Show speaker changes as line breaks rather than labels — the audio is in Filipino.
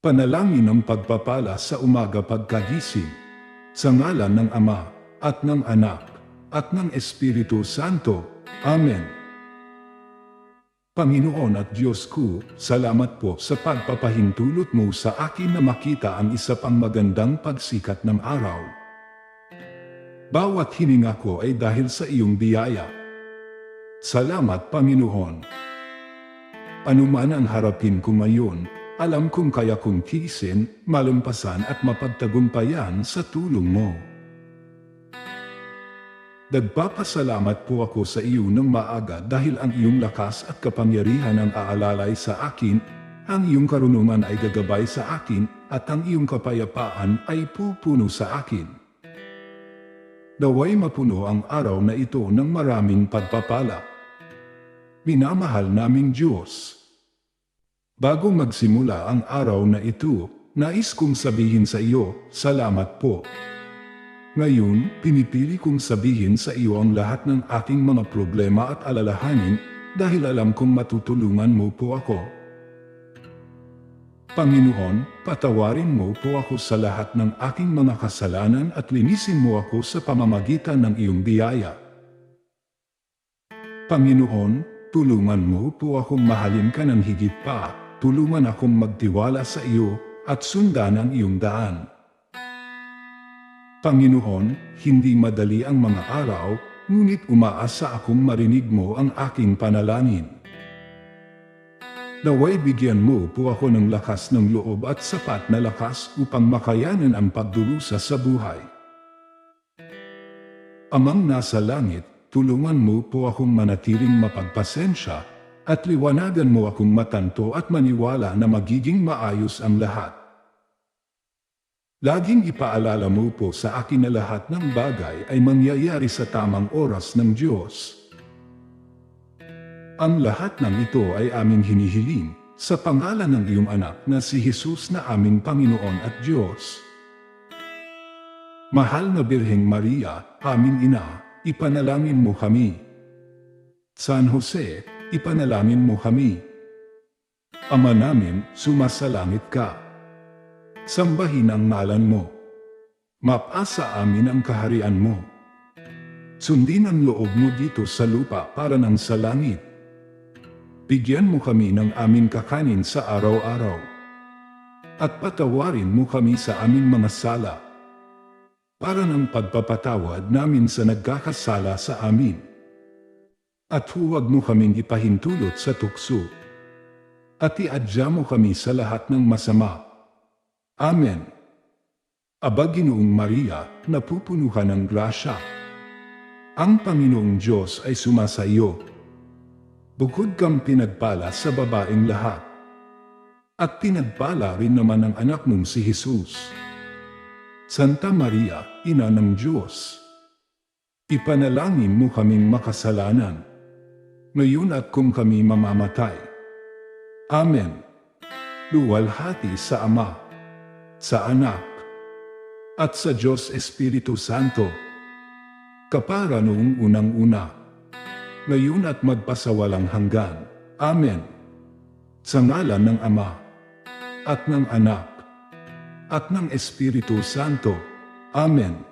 Panalangin ng pagpapala sa umaga pagkagising, sa ngalan ng Ama, at ng Anak, at ng Espiritu Santo. Amen. Panginoon at Diyos ko, salamat po sa pagpapahintulot mo sa akin na makita ang isa pang magandang pagsikat ng araw. Bawat hininga ko ay dahil sa iyong biyaya. Salamat, Panginoon. Ano man ang harapin ko ngayon, alam kong kaya kong tiisin, malampasan at mapagtagumpayan sa tulong mo. Nagpapasalamat po ako sa iyo ng maaga dahil ang iyong lakas at kapangyarihan ang aalalay sa akin, ang iyong karunungan ay gagabay sa akin, at ang iyong kapayapaan ay pupuno sa akin. Naway mapuno ang araw na ito ng maraming pagpapala. Minamahal naming Diyos. Bago magsimula ang araw na ito, nais kong sabihin sa iyo, salamat po. Ngayon, pinipili kong sabihin sa iyo ang lahat ng aking mga problema at alalahanin dahil alam kong matutulungan mo po ako. Panginoon, patawarin mo po ako sa lahat ng aking mga kasalanan at linisin mo ako sa pamamagitan ng iyong biyaya. Panginoon, tulungan mo po akong mahalin ka ng higit pa. Tulungan akong magtiwala sa iyo at sundan ang iyong daan. Panginoon, hindi madali ang mga araw, ngunit umaasa akong marinig mo ang aking panalangin. Naway bigyan mo po ako ng lakas ng loob at sapat na lakas upang makayanan ang pagdurusa sa buhay. Amang nasa langit, tulungan mo po akong manatiling mapagpasensya at liwanagan mo akong matanto at maniwala na magiging maayos ang lahat. Laging ipaalala mo po sa akin na lahat ng bagay ay mangyayari sa tamang oras ng Diyos. Ang lahat ng ito ay aming hinihiling sa pangalan ng iyong anak na si Jesus na aming Panginoon at Diyos. Mahal na Birheng Maria, aming ina, ipanalangin mo kami. San Jose, ipanalangin mo kami. Ama namin, sumasalangit ka. Sambahin ang ngalan mo. Mapasa amin ang kaharian mo. Sundin ang loob mo dito sa lupa para nang sa langit. Bigyan mo kami ng aming kakanin sa araw-araw. At patawarin mo kami sa aming mga sala. Para ng pagpapatawad namin sa nagkakasala sa amin. At huwag mo kaming ipahintulot sa tukso. At iadya mo kami sa lahat ng masama. Amen. Aba Ginoong Maria, napupuno ka ng grasya. Ang Panginoong Diyos ay sumasa iyo. Bukod kang pinagpala sa babaeng lahat. At pinagpala rin naman ang anak mong si Jesus. Santa Maria, Ina ng Diyos. Ipanalangin mo kaming makasalanan. Ngayon at kung kami mamamatay. Amen. Luwalhati sa Ama, sa Anak, at sa Diyos Espiritu Santo. Kapara noong unang-una, ngayon at magpasawalang hanggan. Amen. Sa ngalan ng Ama, at ng Anak, at ng Espiritu Santo. Amen.